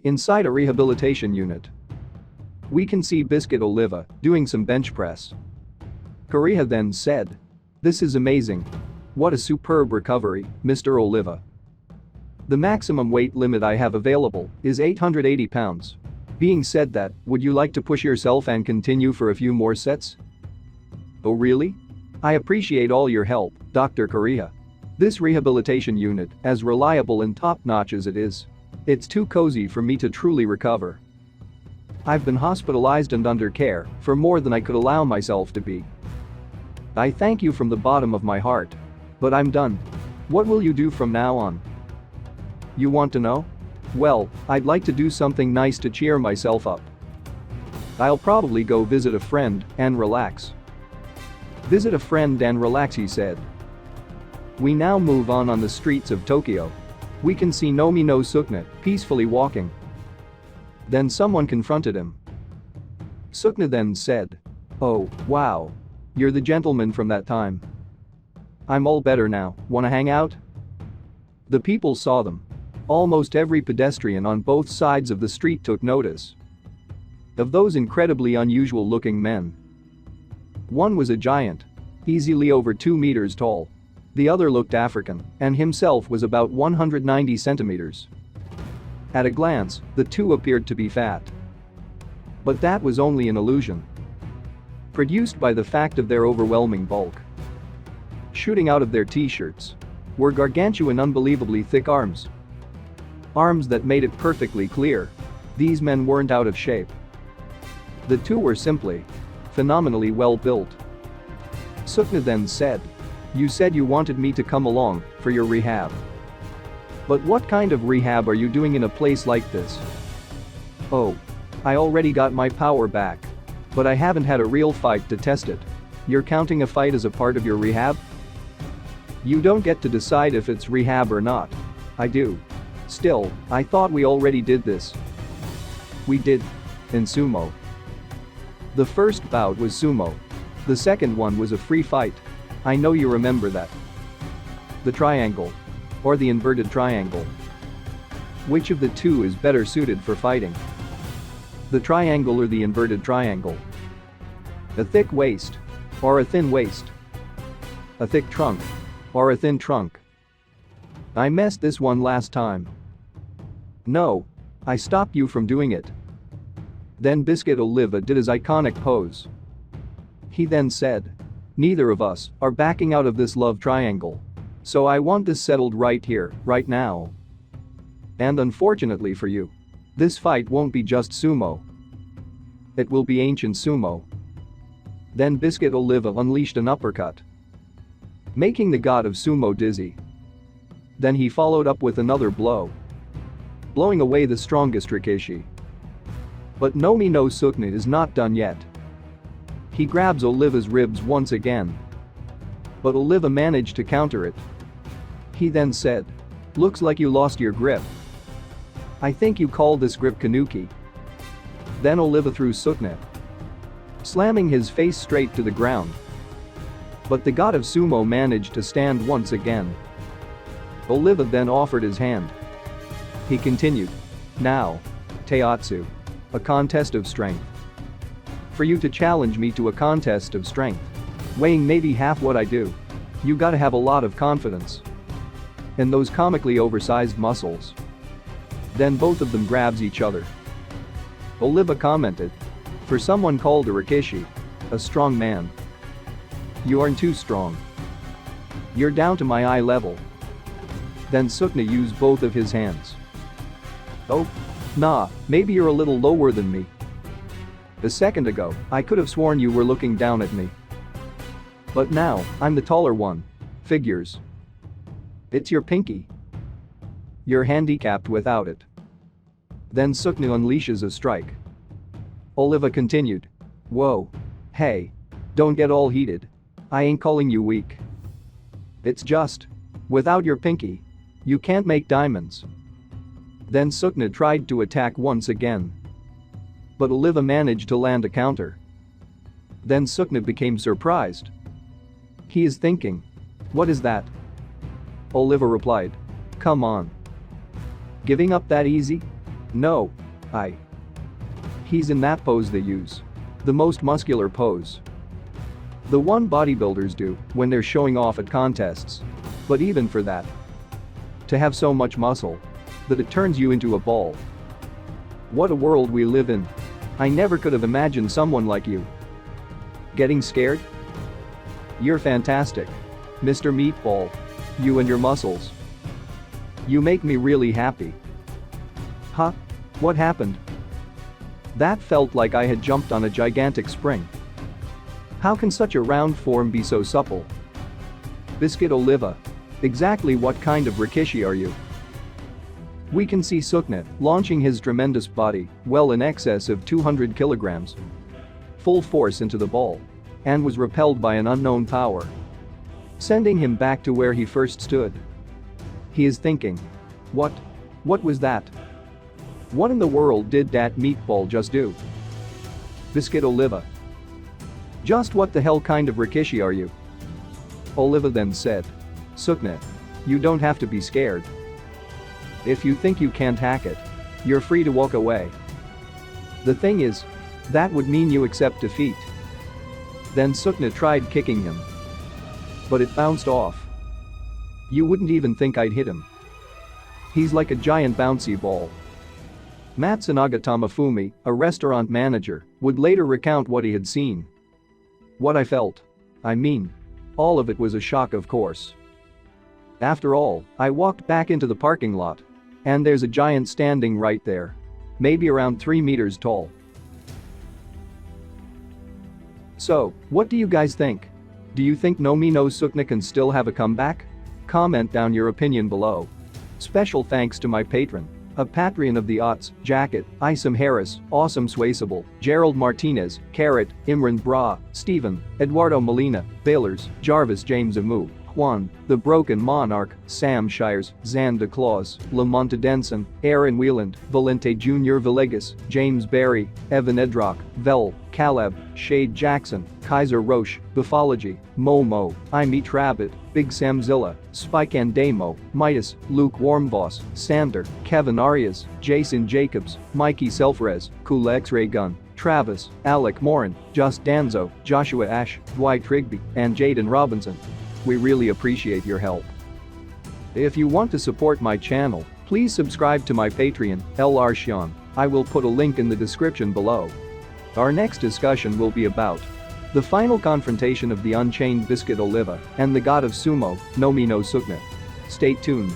Inside a rehabilitation unit, we can see Biscuit Oliva doing some bench press. Korea then said, "This is amazing. What a superb recovery, Mr. Oliva. The maximum weight limit I have available is 880 pounds. Being said that, would you like to push yourself and continue for a few more sets?" "Oh really? I appreciate all your help, Dr. Korea. This rehabilitation unit, as reliable and top-notch as it is, it's too cozy for me to truly recover. I've been hospitalized and under care for more than I could allow myself to be. I thank you from the bottom of my heart. But I'm done. What will you do from now on?" "You want to know? Well, I'd like to do something nice to cheer myself up. I'll probably go visit a friend and relax." "Visit a friend and relax," he said. We now move on the streets of Tokyo. We can see Nomi no Sukune peacefully walking. Then someone confronted him. Sukune then said, "Oh, wow. You're the gentleman from that time. I'm all better now, wanna hang out?" The people saw them. Almost every pedestrian on both sides of the street took notice of those incredibly unusual looking men. One was a giant, easily over 2 meters tall. The other looked African and himself was about 190 centimeters. At a glance, the two appeared to be fat. But that was only an illusion, produced by the fact of their overwhelming bulk. Shooting out of their t-shirts were gargantuan, unbelievably thick arms. Arms that made it perfectly clear these men weren't out of shape. The two were simply phenomenally well built. Sukune then said, "You said you wanted me to come along for your rehab. But what kind of rehab are you doing in a place like this?" "Oh. I already got my power back. But I haven't had a real fight to test it." "You're counting a fight as a part of your rehab?" "You don't get to decide if it's rehab or not." "I do. Still, I thought we already did this." "We did. In sumo. The first bout was sumo. The second one was a free fight. I know you remember that. The triangle. Or the inverted triangle. Which of the two is better suited for fighting? The triangle or the inverted triangle? A thick waist. Or a thin waist? A thick trunk. Or a thin trunk? I messed this one last time. No. I stopped you from doing it." Then Biscuit Oliva did his iconic pose. He then said, "Neither of us are backing out of this love triangle. So I want this settled right here, right now. And unfortunately for you, this fight won't be just sumo. It will be ancient sumo." Then Biscuit Oliva unleashed an uppercut, making the god of sumo dizzy. Then he followed up with another blow, blowing away the strongest Rikishi. But Nomi no Sukune is not done yet. He grabs Oliva's ribs once again. But Oliva managed to counter it. He then said, "Looks like you lost your grip. I think you call this grip kanuki." Then Oliva threw Sukune, slamming his face straight to the ground. But the god of sumo managed to stand once again. Oliva then offered his hand. He continued, "Now, Teatsu. A contest of strength. For you to challenge me to a contest of strength, weighing maybe half what I do, you gotta have a lot of confidence. And those comically oversized muscles." Then both of them grabs each other. Oliva commented, "For someone called a Rikishi, a strong man, you aren't too strong. You're down to my eye level." Then Sukune used both of his hands. "Oh. Nah, maybe you're a little lower than me. A second ago, I could have sworn you were looking down at me. But now, I'm the taller one. Figures. It's your pinky. You're handicapped without it." Then Sukune unleashes a strike. Oliva continued, "Whoa. Hey. Don't get all heated. I ain't calling you weak. It's just, without your pinky, you can't make diamonds." Then Sukune tried to attack once again. But Oliva managed to land a counter. Then Sukune became surprised. He is thinking, "What is that?" Oliva replied, "Come on. Giving up that easy? No. I. He's in that pose they use. The most muscular pose. The one bodybuilders do when they're showing off at contests. But even for that. To have so much muscle. That it turns you into a ball. What a world we live in. I never could have imagined someone like you. Getting scared? You're fantastic. Mr. Meatball. You and your muscles. You make me really happy. Huh? What happened? That felt like I had jumped on a gigantic spring. How can such a round form be so supple? Biscuit Oliva. Exactly what kind of rikishi are you? We can see Sukune launching his tremendous body, well in excess of 200 kilograms. Full force into the ball. And was repelled by an unknown power. Sending him back to where he first stood. He is thinking. What was that? What in the world did that meatball just do? Biscuit Oliva. Just what the hell kind of rikishi are you? Oliva then said. Sukune. You don't have to be scared. If you think you can't hack it, you're free to walk away. The thing is, that would mean you accept defeat. Then Sukune tried kicking him. But it bounced off. You wouldn't even think I'd hit him. He's like a giant bouncy ball. Matsunaga Tamafumi, a restaurant manager, would later recount what he had seen. What I felt. I mean, all of it was a shock, of course. After all, I walked back into the parking lot. And there's a giant standing right there. Maybe around 3 meters tall. So, what do you guys think? Do you think Nomi no Sukune can still have a comeback? Comment down your opinion below. Special thanks to my patron. A Patreon of the Aughts, Jacket, Isam Harris, Awesome Swayceable, Gerald Martinez, Carrot, Imran Bra, Stephen, Eduardo Molina, Baylors, Jarvis James Amu, Juan, The Broken Monarch, Sam Shires, Xander Claus, Lamonta Denson, Aaron Wieland, Valente Jr. Villegas, James Barry, Evan Edrock, Vel, Caleb, Shade Jackson, Kaiser Roche, Buffology, Momo, I Meet Rabbit, Big Samzilla, Spike and Damo, Midas, Luke Warmboss, Sander, Kevin Arias, Jason Jacobs, Mikey Selfrez, Cool X-Ray Gun, Travis, Alec Morin, Just Danzo, Joshua Ash, Dwight Rigby, and Jaden Robinson. We really appreciate your help. If you want to support my channel, please subscribe to my Patreon, LR Shion. I will put a link in the description below. Our next discussion will be about the final confrontation of the Unchained Biscuit Oliva and the god of sumo, Nomi no Sukune. Stay tuned.